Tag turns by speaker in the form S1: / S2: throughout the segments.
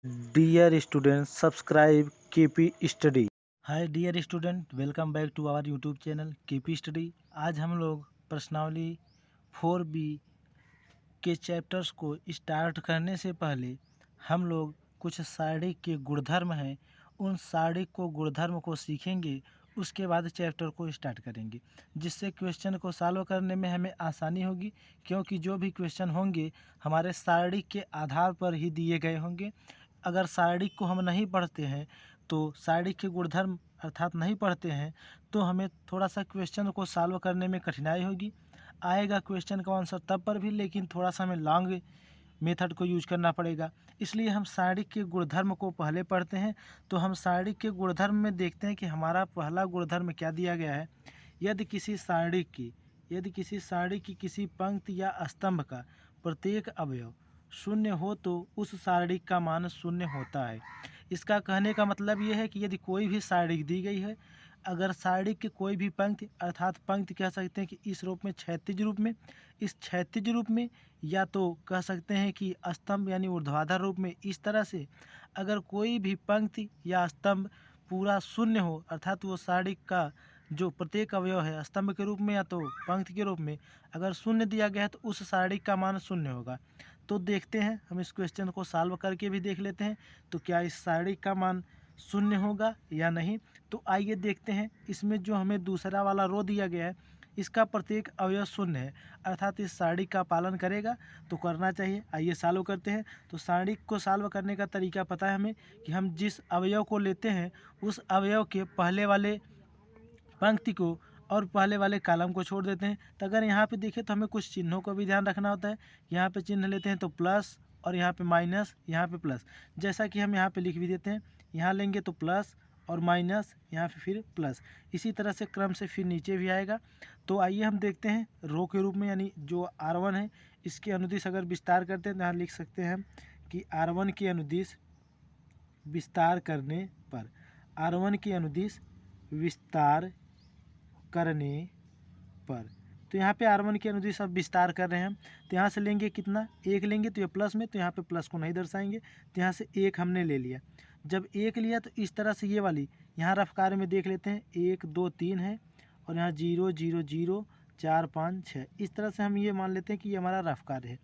S1: Dear students, subscribe KP Study। Hi dear student, welcome back to our YouTube channel KP study. आज हम लोग प्रश्नावली 4B के chapters को स्टार्ट करने से पहले हम लोग कुछ शारीरिक के गुणधर्म हैं, उन शारीरिक को गुणधर्म को सीखेंगे। उसके बाद चैप्टर को स्टार्ट करेंगे, जिससे क्वेश्चन को सॉल्व करने में हमें आसानी होगी, क्योंकि जो भी क्वेश्चन होंगे हमारे शारीरिक के आधार पर ही दिए गए होंगे। अगर शारीरिक को हम नहीं पढ़ते हैं तो शारीरिक के गुणधर्म अर्थात नहीं पढ़ते हैं तो हमें थोड़ा सा क्वेश्चन को सॉल्व करने में कठिनाई होगी। आएगा क्वेश्चन का आंसर तब पर भी, लेकिन थोड़ा सा हमें लॉन्ग मेथड को यूज करना पड़ेगा। इसलिए हम शारीरिक के गुणधर्म को पहले पढ़ते हैं। तो हम शारीरिक के गुणधर्म में देखते हैं कि हमारा पहला गुणधर्म क्या दिया गया है। यदि किसी शारीरिक की किसी पंक्ति या स्तंभ का प्रत्येक अवयव शून्य हो तो उस शारीरिक का मान शून्य होता है। इसका कहने का मतलब ये है कि यदि कोई भी शारीरिक दी गई है, अगर शारीरिक की कोई भी पंक्ति अर्थात पंक्ति कह सकते हैं कि इस रूप में क्षैतिज रूप में, इस क्षैतिज रूप में, या तो कह सकते हैं कि स्तंभ यानी ऊर्ध्वाधर रूप में, इस तरह से अगर कोई भी पंक्ति या स्तंभ पूरा शून्य हो, अर्थात वो शारीरिक का जो प्रत्येक अवयव है स्तंभ के रूप में या तो पंक्ति के रूप में अगर शून्य दिया गया है तो उस शारीरिक का मान शून्य होगा। तो देखते हैं, हम इस क्वेश्चन को सॉल्व करके भी देख लेते हैं तो क्या इस शारीरिक का मान शून्य होगा या नहीं। तो आइए देखते हैं, इसमें जो हमें दूसरा वाला रो दिया गया है इसका प्रत्येक अवयव शून्य है, अर्थात इस शारीरिक का पालन करेगा तो करना चाहिए। आइए सॉल्व करते हैं। तो शारीरिक को सॉल्व करने का तरीका पता है हमें कि हम जिस अवयव को लेते हैं उस अवयव के पहले वाले पंक्ति को और पहले वाले कॉलम को छोड़ देते हैं। तो अगर यहाँ पे देखें तो हमें कुछ चिन्हों को भी ध्यान रखना होता है। यहाँ पे चिन्ह लेते हैं तो प्लस, और यहाँ पे माइनस, यहाँ पे प्लस, जैसा कि हम यहाँ पे लिख भी देते हैं। यहाँ लेंगे तो प्लस और माइनस, यहाँ पे फिर प्लस, इसी तरह से क्रम से फिर नीचे भी आएगा। तो आइए हम देखते हैं रो के रूप में, यानी जो R1 है इसके अनुदिश अगर विस्तार करते हैं तो यहाँ लिख सकते हैं कि R1 के अनुदिश विस्तार करने पर, R1 के अनुदिश विस्तार करने पर, तो यहाँ पे R1 के अनुदिश अब विस्तार कर रहे हैं हम। तो यहाँ से लेंगे कितना, 1 लेंगे तो ये प्लस में, तो यहाँ पे प्लस को नहीं दर्शाएंगे, तो यहाँ से 1 हमने ले लिया। जब 1 लिया तो इस तरह से ये वाली यहाँ रफ कार्य में देख लेते हैं, 1 2 3 है और यहाँ 0 0 0 4 5 6, इस तरह से हम ये मान लेते हैं कि ये हमारा रफ कार्य है।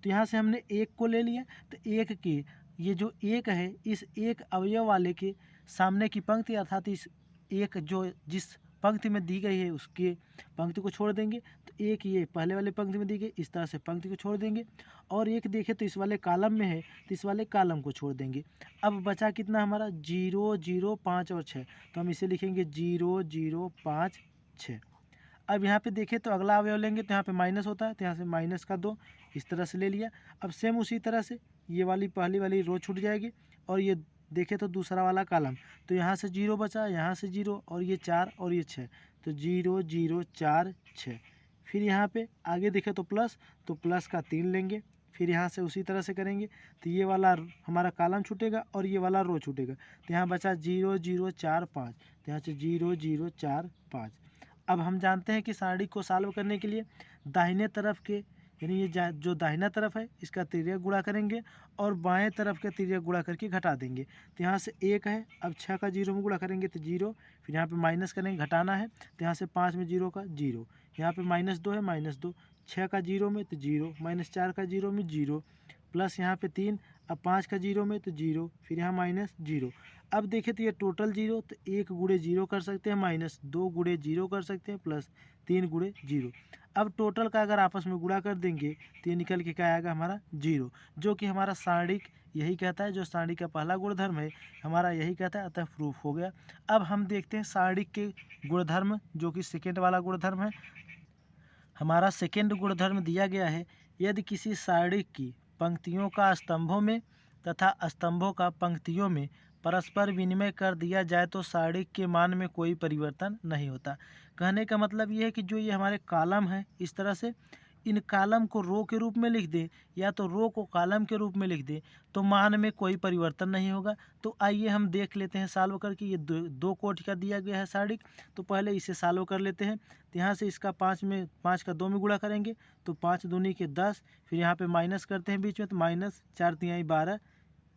S1: तो यहाँ से हमने 1 को ले लिया, तो 1 के ये जो 1 है इस एक अवयव वाले के सामने की पंक्ति अर्थात इस एक जो जिस पंक्ति में दी गई है उसके पंक्ति को छोड़ देंगे। तो एक ये पहले वाले पंक्ति में दी गई, इस तरह से पंक्ति को छोड़ देंगे। और एक देखें तो इस वाले कॉलम में है तो इस वाले कॉलम को छोड़ देंगे। अब बचा कितना हमारा 0 0 5 और 6, तो हम इसे लिखेंगे 0 0 5 6। अब यहाँ पे देखें तो अगला अवयव लेंगे तो यहाँ पे माइनस होता है, तो यहाँ से माइनस का 2 इस तरह से ले लिया। अब सेम उसी तरह से ये वाली पहली वाली रो छूट जाएगी और ये देखें तो दूसरा वाला कॉलम, तो यहाँ से 0 बचा, यहाँ से 0 और ये 4 और ये 6, तो 0 0 4 6। फिर यहाँ पे आगे देखें तो प्लस का 3 लेंगे, फिर यहाँ से उसी तरह से करेंगे तो ये वाला हमारा कॉलम छूटेगा और ये वाला रो छूटेगा। तो यहाँ बचा 0 0 4 5, तो यहाँ से 0 0 4 5। अब हम जानते हैं कि सारणी को सॉल्व करने के लिए दाहिने तरफ के यानी ये जो दाहिना तरफ है इसका तिर्यक गुणा करेंगे और बाएं तरफ का तिर्यक गुणा करके घटा देंगे। तो यहाँ से 1 है, अब 6 का 0 में गुणा करेंगे तो 0, फिर यहाँ पे माइनस करेंगे, घटाना है, तो यहाँ से 5 में 0 का 0, यहाँ पे -2 है, -2, 6 का 0 में तो 0, -4 का 0 में 0, प्लस यहाँ पे 3, अब 5 का 0 में तो 0, फिर यहाँ -0। अब देखें तो ये टोटल 0, तो 1 गुणे 0 कर सकते हैं, -2 गुणे 0 कर सकते हैं, प्लस 3 गुणे 0। अब टोटल का अगर आपस में गुणा कर देंगे तो ये निकल के क्या आएगा हमारा 0, जो कि हमारा शारीरिक यही कहता है, जो शारीरिक का पहला गुणधर्म है हमारा यही कहता है, अतः प्रूफ हो गया। अब हम देखते हैं शारीरिक के गुणधर्म, जो कि सेकेंड वाला गुणधर्म है। हमारा सेकेंड गुणधर्म दिया गया है, यदि किसी शारीरिक की पंक्तियों का स्तंभों में तथा स्तंभों का पंक्तियों में परस्पर विनिमय कर दिया जाए तो शारीरिक के मान में कोई परिवर्तन नहीं होता। कहने का मतलब ये है कि जो ये हमारे कॉलम है इस तरह से इन कॉलम को रो के रूप में लिख दें या तो रो को कॉलम के रूप में लिख दें तो मान में कोई परिवर्तन नहीं होगा। तो आइए हम देख लेते हैं सॉल्व करके। ये दो कोटि का दिया गया है शारीरिक, तो पहले इसे सॉल्व कर लेते हैं। तो यहाँ से इसका 5 का 2 में गुणा करेंगे तो 5 दूनी के 10, फिर यहाँ पे माइनस करते हैं बीच में, तो -4 × 3 = 12,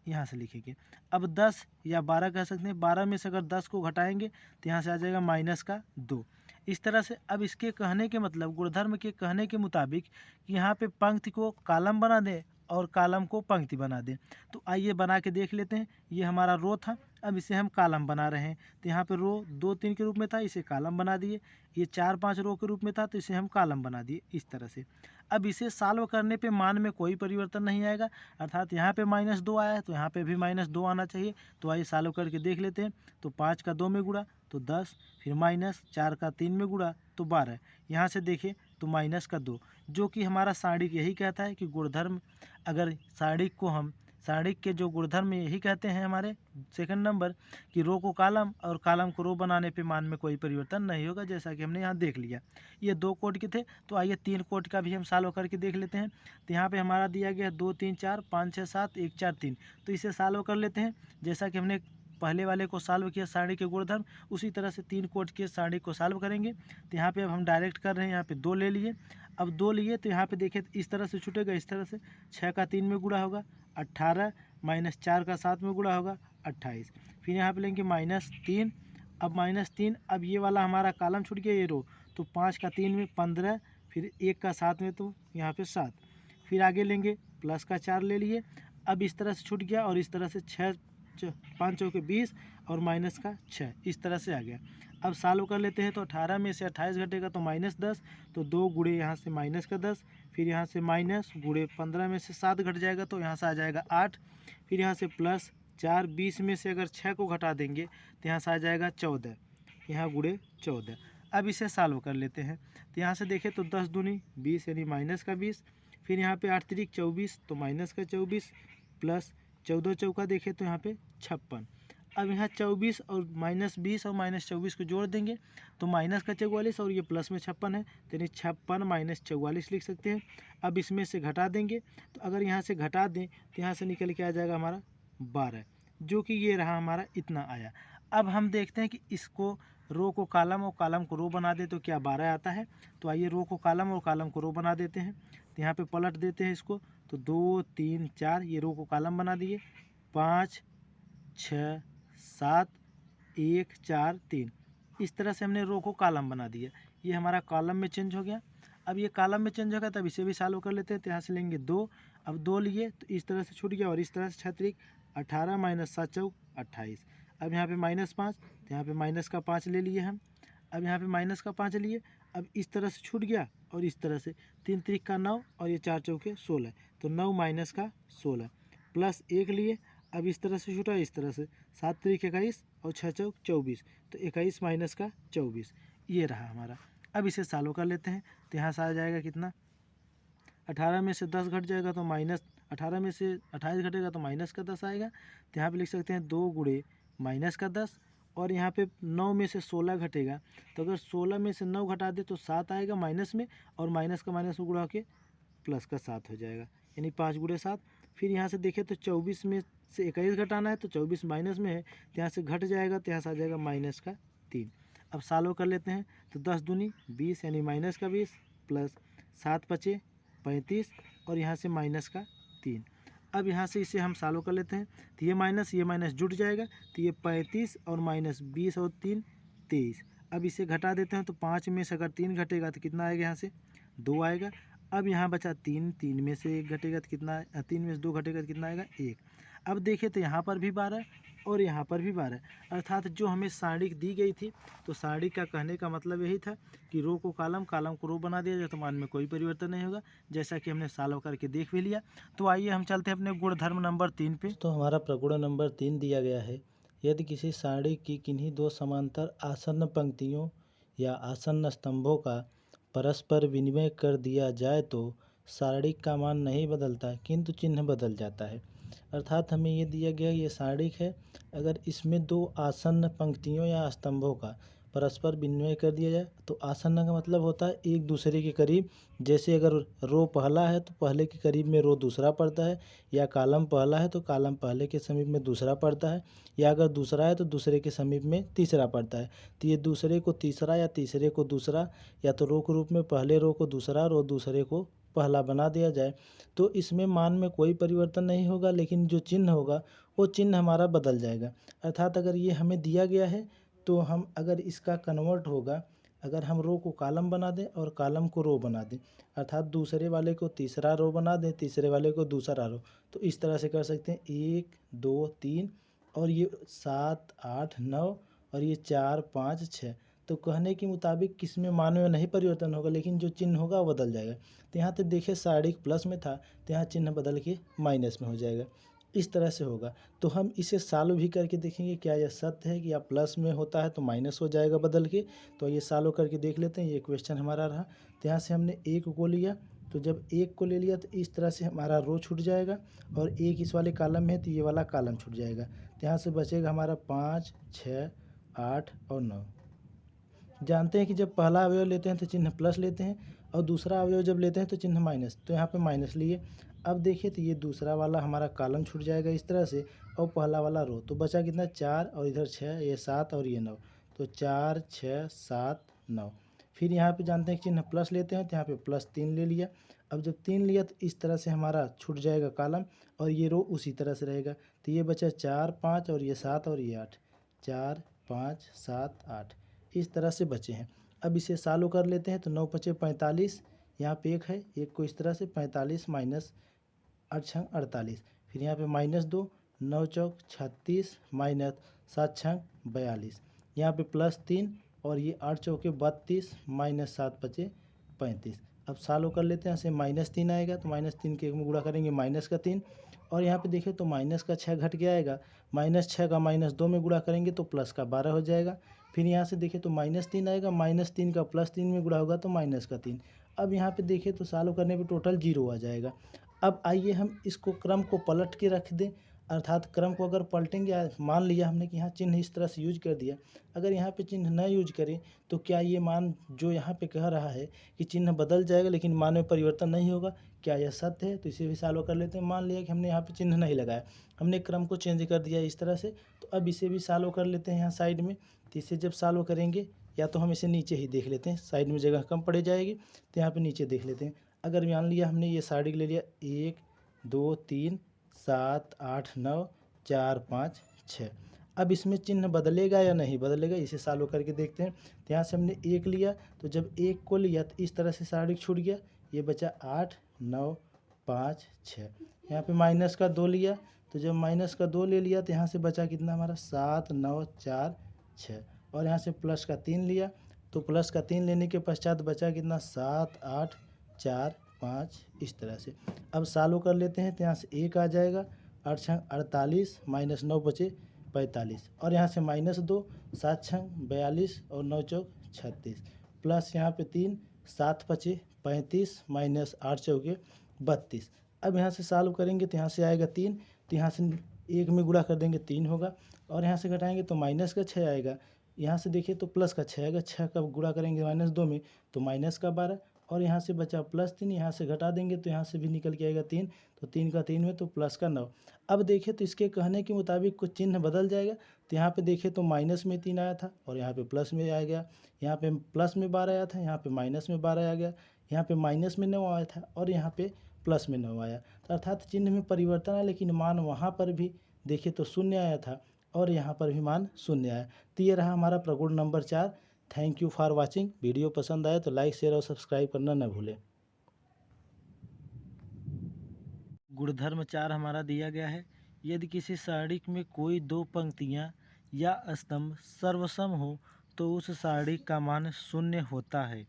S1: यहाँ से लिखेंगे। अब 10 या 12 कह सकते हैं, 12 में से अगर 10 को घटाएंगे तो यहाँ से आ जाएगा -2। इस तरह से अब इसके कहने के मतलब, गुणधर्म के कहने के मुताबिक कि यहाँ पे पंक्ति को कॉलम बना दें और कॉलम को पंक्ति बना दें। तो आइए बना के देख लेते हैं। ये हमारा रो था, अब इसे हम कॉलम बना रहे हैं। तो यहाँ पे रो 2 3 के रूप में था, इसे कॉलम बना दिए। ये 4 5 रो के रूप में था, तो इसे हम कॉलम बना दिए इस तरह से। अब इसे सॉल्व करने पे मान में कोई परिवर्तन नहीं आएगा, अर्थात यहाँ पे -2 आया है तो यहाँ पे भी -2 आना चाहिए। तो आइए सॉल्व करके देख लेते हैं। तो 5 का 2 में गुणा तो 10, फिर -4 का 3 में गुणा तो 12। यहाँ से देखिए तो -2, जो कि हमारा सारणिक यही कहता है कि गुणधर्म, अगर सारणिक को हम, सारणिक के जो गुणधर्म यही कहते हैं हमारे सेकंड नंबर, कि रो को कॉलम और कॉलम को रो बनाने पे मान में कोई परिवर्तन नहीं होगा, जैसा कि हमने यहाँ देख लिया। ये 2 कोड के थे, तो आइए 3 कोड का भी हम सॉल्व करके देख लेते हैं। तो यहाँ पे हमारा दिया गया 2 3 4 5 6 7 1 4 3, तो इसे सॉल्व कर लेते हैं। जैसा कि हमने पहले वाले को सॉल्व किया सारणी के गुणधर्म, उसी तरह से 3 कोड के सारणी को सॉल्व करेंगे। तो यहाँ पे अब हम डायरेक्ट कर रहे हैं, यहाँ पे 2 ले लिए। अब 2 लिए तो यहाँ पे देखिए इस तरह से छूटेगा, इस तरह से 6 का 3 में गुणा होगा 18, -4 का 7 में गुणा होगा 28। फिर यहाँ पे लेंगे -3, अब -3, अब ये वाला हमारा कॉलम छूट गया, ये रो, तो 5 का 3 में 15, फिर 1 का 7 में तो यहाँ पे 7। फिर आगे लेंगे प्लस का 4 ले लिए। अब इस तरह से छूट गया और इस तरह से 6 5 चौके 20 और माइनस का 6, इस तरह से आ गया। अब सॉल्व कर लेते हैं। तो 18 में से 28 घटेगा तो -10, तो 2 गुणे यहाँ से माइनस का 10, फिर यहाँ से माइनस गुणे 15 में से 7 घट जाएगा तो यहाँ से आ जाएगा 8, फिर यहाँ से प्लस 4, 20 में से अगर 6 को घटा देंगे तो यहाँ से आ जाएगा 14, यहाँ गुणे 14। अब इसे सॉल्व कर लेते हैं। तो यहाँ से देखें तो 10 दूनी 20 यानी -20, फिर यहाँ पे 8 त्रिक 24 तो -24, प्लस 14 चौका देखें तो यहाँ पे 56। अब यहाँ 24 और -20 और -24 को जोड़ देंगे तो -44 और ये प्लस में 56 है, तो यानी 56 - 44 लिख सकते हैं। अब इसमें से घटा देंगे, तो अगर यहाँ से घटा दें तो यहाँ से निकल के आ जाएगा हमारा 12, जो कि ये रहा हमारा, इतना आया। अब हम देखते हैं कि इसको रो को कॉलम और कॉलम को रो बना दे तो क्या 12 आता है। तो आइए रो को कॉलम और कॉलम को रो बना देते हैं। तो यहाँ पे पलट देते हैं इसको, तो 2 3 4 ये रो को कॉलम बना दिए, 5 6 7 1 4 3, इस तरह से हमने रो को कॉलम बना दिया। ये हमारा कॉलम में चेंज हो गया। अब ये कॉलम में चेंज होगा, तब इसे भी सॉल्व कर लेते हैं। तो यहाँ से लेंगे 2, अब 2 लिए तो इस तरह से छूट गया और इस तरह से 6 18 -7 चौक 28। अब यहाँ पे -5, तो यहाँ पे माइनस का 5 ले लिए हम। अब यहाँ पे माइनस का 5 लिए, अब इस तरह से छूट गया और इस तरह से 3 त्रिक का 9 और ये 4 चौके 16, तो 9 माइनस का 16, प्लस 1 लिए। अब इस तरह से छूटा, इस तरह से 7 त्रिक 21 और 6 चौक 24, तो 21 माइनस का 24, ये रहा हमारा। अब इसे सॉल्व कर लेते हैं। तो यहाँ से आ जाएगा कितना, 18 में से 10 घट जाएगा तो -18 में से 28 घटेगा तो माइनस का 10 आएगा। तो यहाँ पे लिख सकते हैं 2 गुणे माइनस का 10, और यहाँ पे 9 में से 16 घटेगा, तो अगर 16 में से 9 घटा दे तो 7 आएगा माइनस में, और माइनस का माइनस में गुणा के प्लस का 7 हो जाएगा, यानी 5 गुणे 7। फिर यहाँ से देखें तो 24 में से 21 घटाना है, तो 24 माइनस में है तो यहाँ से घट जाएगा, तो यहाँ से आ जाएगा -3। अब सॉल्व कर लेते हैं। तो 10 दूनी 20 यानी -20, प्लस 7 5 35 और यहाँ से -3। अब यहाँ से इसे हम सॉल्व कर लेते हैं। तो ये माइनस जुड़ जाएगा, तो ये 35 और -20 और 3 23। अब इसे घटा देते हैं। तो 5 में से अगर 3 घटेगा तो कितना आएगा, यहाँ से 2 आएगा। अब यहाँ बचा 3, 3 में से 1 घटेगा तो कितना, 3 में से 2 घटेगा तो कितना आएगा, 1। अब देखिए तो यहाँ पर भी 12 और यहाँ पर भी 12, अर्थात जो हमें सारणिक दी गई थी, तो सारणिक का कहने का मतलब यही था कि रो को कॉलम, कॉलम को रो बना दिया जाए तो मान में कोई परिवर्तन नहीं होगा, जैसा कि हमने सॉल्व करके देख भी लिया। तो आइए हम चलते हैं अपने गुणधर्म नंबर 3 पे। तो हमारा प्रगुण नंबर 3 दिया गया है, यदि किसी सारणी की किन्हीं दो समांतर आसन्न पंक्तियों या आसन्न स्तंभों का परस्पर विनिमय कर दिया जाए तो सारणिक का मान नहीं बदलता किंतु चिन्ह बदल जाता है। अर्थात हमें ये दिया गया, ये सारणिक है, अगर इसमें दो आसन्न पंक्तियों या स्तंभों का परस्पर विनिमय कर दिया जाए, तो आसन्न का मतलब होता है एक दूसरे के करीब। जैसे अगर रो पहला है तो पहले के करीब में रो दूसरा पड़ता है, या कॉलम पहला है तो कॉलम पहले के समीप में दूसरा पड़ता है, या अगर दूसरा है तो दूसरे के समीप में तीसरा पड़ता है। तो ये दूसरे को तीसरा या तीसरे को दूसरा, या तो रो के रूप में पहले रो को दूसरा, रो दूसरे को पहला बना दिया जाए, तो इसमें मान में कोई परिवर्तन नहीं होगा, लेकिन जो चिन्ह होगा वो चिन्ह हमारा बदल जाएगा। अर्थात अगर ये हमें दिया गया है तो हम अगर इसका कन्वर्ट होगा, अगर हम रो को कॉलम बना दें और कॉलम को रो बना दें, अर्थात दूसरे वाले को तीसरा रो बना दें, तीसरे वाले को दूसरा रो, तो इस तरह से कर सकते हैं 1 2 3 और ये 7 8 9 और ये 4 5 6। तो कहने के मुताबिक किसमें मान में नहीं परिवर्तन होगा, लेकिन जो चिन्ह होगा वो बदल जाएगा। तो यहाँ तक देखिए साड़ी प्लस में था तो यहाँ चिन्ह बदल के माइनस में हो जाएगा। इस तरह से होगा। तो हम इसे सॉल्व भी करके देखेंगे क्या यह सत्य है कि या प्लस में होता है तो माइनस हो जाएगा बदल के। तो ये सॉल्व करके देख लेते हैं। ये क्वेश्चन हमारा रहा। तो यहाँ से हमने 1 को लिया, तो जब 1 को ले लिया तो इस तरह से हमारा रो छूट जाएगा और 1 इस वाले कॉलम में है तो ये वाला कॉलम छूट जाएगा। तो यहाँ से बचेगा हमारा 5 6 8 और 9। जानते हैं कि जब पहला अवयव लेते हैं तो चिन्ह प्लस लेते हैं और दूसरा अवयव जब लेते हैं तो चिन्ह माइनस। तो यहाँ पे माइनस लिए। अब देखिए तो ये दूसरा वाला हमारा कॉलम छूट जाएगा इस तरह से और पहला वाला रो। तो बचा कितना 4 और इधर 6, ये 7 और ये 9। तो 4 6 7 9। फिर यहाँ पे जानते हैं कि चिन्ह प्लस लेते हैं तो यहाँ पे +3 ले लिया। अब जब 3 लिया तो इस तरह से हमारा छूट जाएगा कॉलम और ये रो उसी तरह से रहेगा। तो ये बचा 4 5 और ये 7 और ये 8। 4 5 7 8 इस तरह से बचे हैं। अब इसे सॉल्व कर लेते हैं तो 9 5 45, यहाँ पे 1 है, 1 को इस तरह से 45 माइनस 8 6 48, फिर यहाँ पे -2, 9 चौक 36 माइनस 7 6 42, यहाँ पे +3 और ये 8 चौके 32 माइनस 7 5 35। अब सॉल्व कर लेते हैं। ऐसे -3 आएगा तो -3 के में गुणा करेंगे -3 और यहाँ पे देखें तो माइनस का 6 घट के आएगा। -6 का -2 में गुणा करेंगे तो प्लस का 12 हो जाएगा। फिर यहाँ से देखें तो -3 आएगा, -3 का +3 में गुणा होगा तो -3। अब यहाँ पे देखें तो सॉल्व करने पे टोटल 0 आ जाएगा। अब आइए हम इसको क्रम को पलट के रख दें। अर्थात क्रम को अगर पलटेंगे, मान लिया हमने कि यहाँ चिन्ह इस तरह से यूज कर दिया, अगर यहाँ पे चिन्ह न यूज करें तो क्या ये मान जो यहाँ पे कह रहा है कि चिन्ह बदल जाएगा लेकिन मान में परिवर्तन नहीं होगा, क्या यह सत्य है? तो इसे भी सॉल्व कर लेते हैं। मान लिया कि हमने यहाँ पे चिन्ह नहीं लगाया, हमने क्रम को चेंज कर दिया इस तरह से। तो अब इसे भी सॉल्व कर लेते हैं यहाँ साइड में। तो इसे जब सॉल्व करेंगे, या तो हम इसे नीचे ही देख लेते हैं, साइड में जगह कम पड़ जाएगी, तो यहाँ पे नीचे देख लेते हैं। अगर मान लिया हमने ये साड़ी ले लिया 1 2 3 7 8 9 4 5 6। अब इसमें चिन्ह बदलेगा या नहीं बदलेगा, इसे सॉल्व करके देखते हैं। तो यहाँ से हमने 1 लिया, तो जब 1 को लिया तो इस तरह से साड़ी छूट गया, ये बचा 8 9 5 6। यहाँ पे माइनस का 2 लिया, तो जब माइनस का 2 ले लिया तो यहाँ से बचा कितना हमारा 7 9 4 6। और यहाँ से प्लस का 3 लिया, तो प्लस का 3 लेने के पश्चात बचा कितना 7 8 4 5 इस तरह से। अब सॉल्व कर लेते हैं। तो यहाँ से 1 आ जाएगा, 8 6 48 माइनस 9 बचे 45 और यहाँ से -2 7 6 42 और 9 चौक 36 प्लस यहाँ पे 3 7 5 35 माइनस 8 चौके 32। अब यहाँ से सॉल्व करेंगे तो यहाँ से आएगा 3, तो यहाँ से 1 में गुणा कर देंगे 3 होगा और यहाँ से घटाएंगे तो माइनस का 6 आएगा। यहाँ से देखिए तो प्लस का 6 आएगा, 6 का गुणा करेंगे -2 में तो माइनस का 12 और यहाँ से बचा +3, यहाँ से घटा देंगे तो यहाँ से भी निकल के आएगा 3, तो 3 का 3 में तो प्लस का 9। अब देखिए तो इसके कहने के मुताबिक कुछ चिन्ह बदल जाएगा। तो यहाँ पे देखिए तो माइनस में 3 आया था और यहाँ पे प्लस में आ गया, यहाँ पे प्लस में 12 आया था, यहाँ पे माइनस में 12 आ गया, यहाँ पे माइनस में 9 आया था और यहाँ पे प्लस में 9 आया। तो अर्थात चिन्ह में परिवर्तन आया लेकिन मान वहाँ पर भी देखिए तो 0 आया था और यहाँ पर भी मान 0 आया। तो ये रहा हमारा प्रगुण number 4। Thank you for watching. Video पसंद आए तो लाइक शेयर और सब्सक्राइब करना न भूलें। गुणधर्म 4 हमारा दिया गया है। यदि किसी साड़ी में कोई 2 पंक्तियाँ या स्तंभ सर्वसम हो तो उस साड़ी का मान 0 होता है।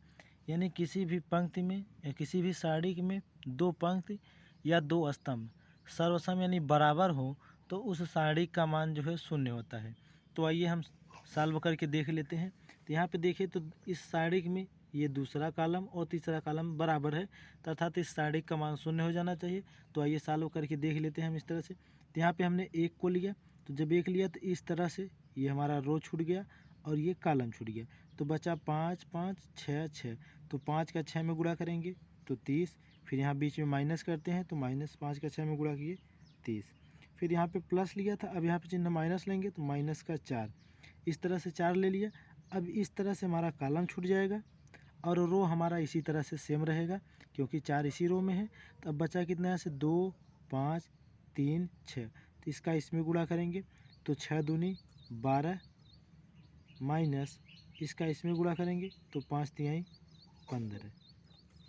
S1: यानी किसी भी पंक्ति में या किसी भी साड़ी में 2 पंक्ति या 2 स्तंभ सर्वसम यानी बराबर हो तो उस साड़ी का मान जो है 0 होता है। तो आइए हम सॉल्व करके देख लेते हैं। तो यहाँ पे देखिए तो इस साड़ी में ये दूसरा कॉलम और तीसरा कॉलम बराबर है, तो अर्थात इस साड़ी का मान 0 हो जाना चाहिए। तो आइए सॉल्व करके देख लेते हैं हम इस तरह से। तो यहाँ पे हमने 1 को लिया, तो जब 1 लिया तो इस तरह से ये हमारा रो छूट गया और ये कॉलम छूट गया, तो बचा 5 5 6 6। तो 5 का 6 में गुणा करेंगे तो 30, फिर यहाँ बीच में माइनस करते हैं तो -5 का 6 में गुणा किए 30। फिर यहाँ पे प्लस लिया था, अब यहाँ पे चिन्ह माइनस लेंगे तो माइनस का 4, इस तरह से 4 ले लिया। अब इस तरह से हमारा कॉलम छूट जाएगा और रो हमारा इसी तरह से सेम रहेगा क्योंकि 4 इसी रो में है। तो अब बचा कितना है से 2 5 3 6। तो इसका इसमें गुणा करेंगे तो 6 दूनी 12 माइनस इसका इसमें गुणा करेंगे तो 5 तिहाई 15,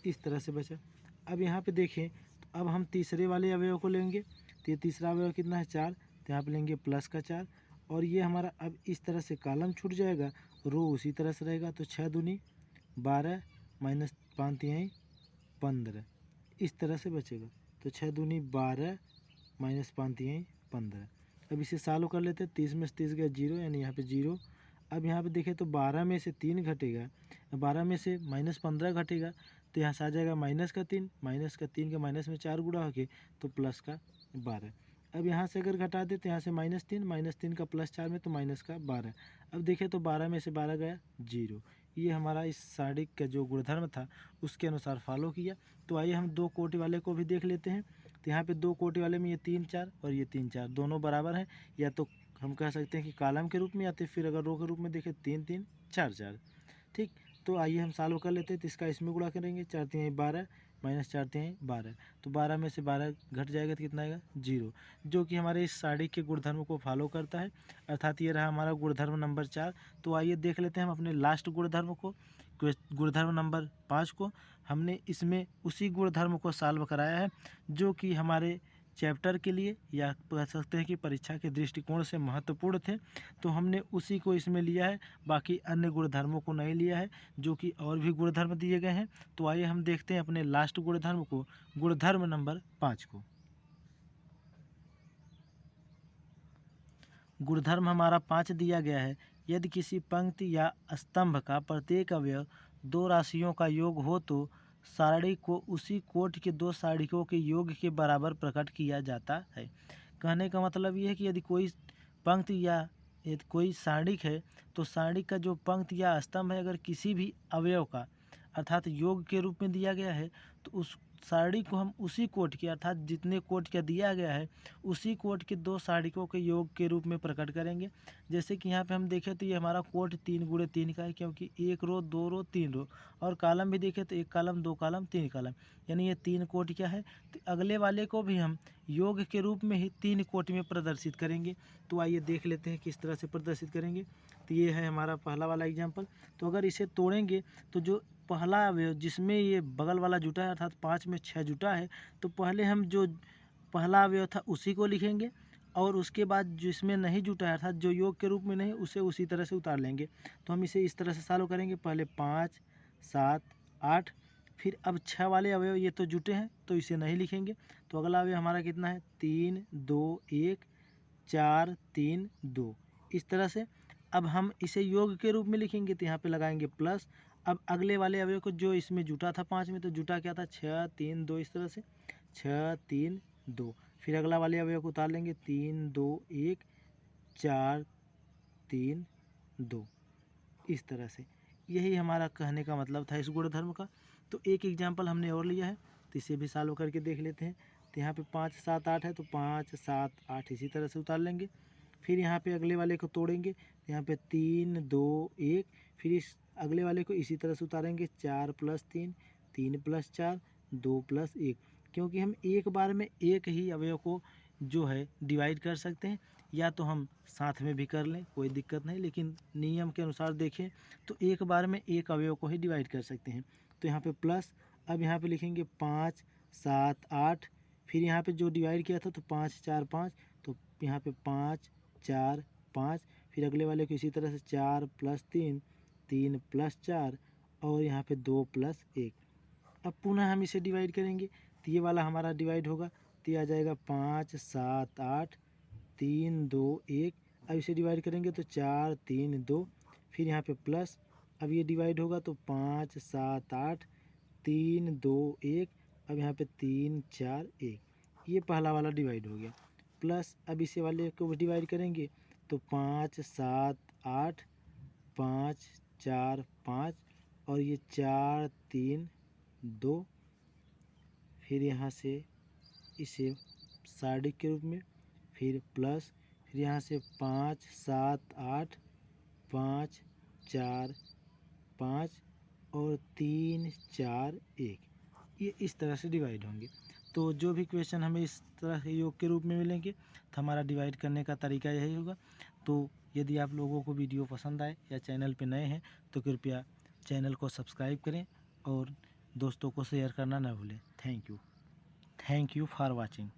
S1: इस तरह से बचा। अब यहाँ पे देखें तो अब हम तीसरे वाले अवयव को लेंगे, तो ये तीसरा अवयव कितना है 4, तो यहाँ पे लेंगे प्लस का 4 और ये हमारा अब इस तरह से कॉलम छूट जाएगा, रो उसी तरह से रहेगा। तो 6 दूनी 12 माइनस 5 तिहाई 15, इस तरह से बचेगा। तो 6 दूनी 12 माइनस 5 तिहाई 15। अब इसे सॉल्व कर लेते हैं, 30 में से 30 गया 0, यानी यहाँ पे 0। अब यहाँ पे देखें तो 12 में से 3 घटेगा, 12 में से माइनस 15 घटेगा, तो यहाँ से आ जाएगा माइनस का 3, माइनस का 3 का माइनस में 4 गुणा होके तो प्लस का 12। अब यहाँ से अगर घटा दे तो यहाँ से माइनस 3 का प्लस 4 में तो माइनस का 12। अब देखें तो 12 में से 12 गया 0। ये हमारा इस सारणिक का जो गुणधर्म था उसके अनुसार फॉलो किया। तो आइए हम 2 कोटि वाले को भी देख लेते हैं। तो यहाँ पे 2 कोटि वाले में ये 3 4 और ये 3 4 दोनों बराबर हैं, या तो हम कह सकते हैं कि कॉलम के रूप में, या तो फिर अगर रो के रूप में देखें 3 3 4 4। ठीक, तो आइए हम सॉल्व कर लेते हैं। तो इसका इसमें गुणा करेंगे, 4 तिहाई 12 माइनस 4 तिहाई 12, तो 12 में से 12 घट जाएगा तो कितना आएगा 0, जो कि हमारे इस सारणी के गुणधर्म को फॉलो करता है, अर्थात ये रहा हमारा गुणधर्म नंबर 4। तो आइए देख लेते हैं हम अपने लास्ट गुणधर्म को, गुणधर्म नंबर 5 को। हमने इसमें उसी गुणधर्म को सॉल्व कराया है जो कि हमारे चैप्टर के लिए या कह सकते हैं कि परीक्षा के दृष्टिकोण से महत्वपूर्ण थे, तो हमने उसी को इसमें लिया है, बाकी अन्य गुणधर्मों को नहीं लिया है, जो कि और भी गुणधर्म दिए गए हैं। तो आइए हम देखते हैं अपने लास्ट गुणधर्म को, गुणधर्म नंबर 5 को। गुणधर्म हमारा 5 दिया गया है, यदि किसी पंक्ति या स्तंभ का प्रत्येक अवयव 2 राशियों का योग हो तो सारणी को उसी कोटि के 2 सारणिकों के योग के बराबर प्रकट किया जाता है। कहने का मतलब ये है कि यदि कोई पंक्ति या यदि कोई सारणिक है, तो सारणिक का जो पंक्ति या स्तंभ है अगर किसी भी अवयव का अर्थात योग के रूप में दिया गया है, तो उस सारणी को हम उसी कोटि के अर्थात जितने कोटि का दिया गया है उसी कोटि के 2 सारणिकों के योग के रूप में प्रकट करेंगे। जैसे कि यहाँ पे हम देखें तो ये हमारा कोटि 3 गुणे 3 का है, क्योंकि 1 रो 2 रो 3 रो, और कॉलम भी देखें तो 1 कॉलम 2 कॉलम 3 कॉलम, यानी ये 3 कोटि क्या है। तो अगले वाले को भी हम योग के रूप में ही 3 कोटि में प्रदर्शित करेंगे। तो आइए देख लेते हैं किस तरह से प्रदर्शित करेंगे। तो ये है हमारा पहला वाला एग्जाम्पल। तो अगर इसे तोड़ेंगे तो जो पहला अवयव जिसमें ये बगल वाला जुटा है अर्थात 5 में 6 जुटा है, तो पहले हम जो पहला अवयव था उसी को लिखेंगे, और उसके बाद जिसमें नहीं जुटा है अर्थात जो योग के रूप में नहीं, उसे उसी तरह से उतार लेंगे। तो हम इसे इस तरह से सॉल्व करेंगे, पहले 5 7 8, फिर अब 6 वाले अवयव ये तो जुटे हैं तो इसे नहीं लिखेंगे। तो अगला अवयव हमारा कितना है 3 2 1 4 3 2, इस तरह से। अब हम इसे योग के रूप में लिखेंगे तो यहाँ पे लगाएंगे प्लस। अब अगले वाले अवयव को जो इसमें जुटा था 5 में, तो जुटा क्या था 6 3 2, इस तरह से 6 3 2। फिर अगला वाले अवयव को उतार लेंगे 3 2 1 4 3 2, इस तरह से। यही हमारा कहने का मतलब था इस गुणधर्म का। तो एक एग्जाम्पल हमने और लिया है, तो इसे भी सॉल्व करके देख लेते हैं। तो यहाँ पे 5 7 8 है, तो 5 7 8 इसी तरह से उतार लेंगे। फिर यहाँ पे अगले वाले को तोड़ेंगे, तो यहाँ पे 3 2 1, फिर इस अगले वाले को इसी तरह से उतारेंगे 4 + 3 3 + 4 2 + 1, क्योंकि हम एक बार में एक ही अवयव को जो है डिवाइड कर सकते हैं, या तो हम साथ में भी कर लें, कोई दिक्कत नहीं, लेकिन नियम के अनुसार देखें तो एक बार में एक अवयव को ही डिवाइड कर सकते हैं। तो यहाँ पे प्लस, अब यहाँ पे लिखेंगे 5 7 8, फिर यहाँ पे जो डिवाइड किया था तो 5 4 5, तो यहाँ पे 5 4 5, फिर अगले वाले को इसी तरह से 4 + 3 3 + 4, और यहाँ पे 2 + 1। अब पुनः हम इसे डिवाइड करेंगे, तो ये वाला हमारा डिवाइड होगा, तो ये आ जाएगा 5 7 8 3 2 1। अब इसे डिवाइड करेंगे तो 4 3 2, फिर यहाँ पे प्लस, अब ये डिवाइड होगा तो 5 7 8 3 2 1, अब यहाँ पे 3 4 1, ये पहला वाला डिवाइड हो गया। प्लस अब इसे वाले को डिवाइड करेंगे तो 5 7 8 5 4 5, और ये 4 3 2, फिर यहाँ से इसे सारणिक के रूप में, फिर प्लस, फिर यहाँ से 5 7 8 5 4 5 और 3 4 1, ये इस तरह से डिवाइड होंगे। तो जो भी क्वेश्चन हमें इस तरह के योग के रूप में मिलेंगे तो हमारा डिवाइड करने का तरीका यही होगा। तो यदि आप लोगों को वीडियो पसंद आए या चैनल पे नए हैं तो कृपया चैनल को सब्सक्राइब करें और दोस्तों को शेयर करना न भूलें। Thank you for watching.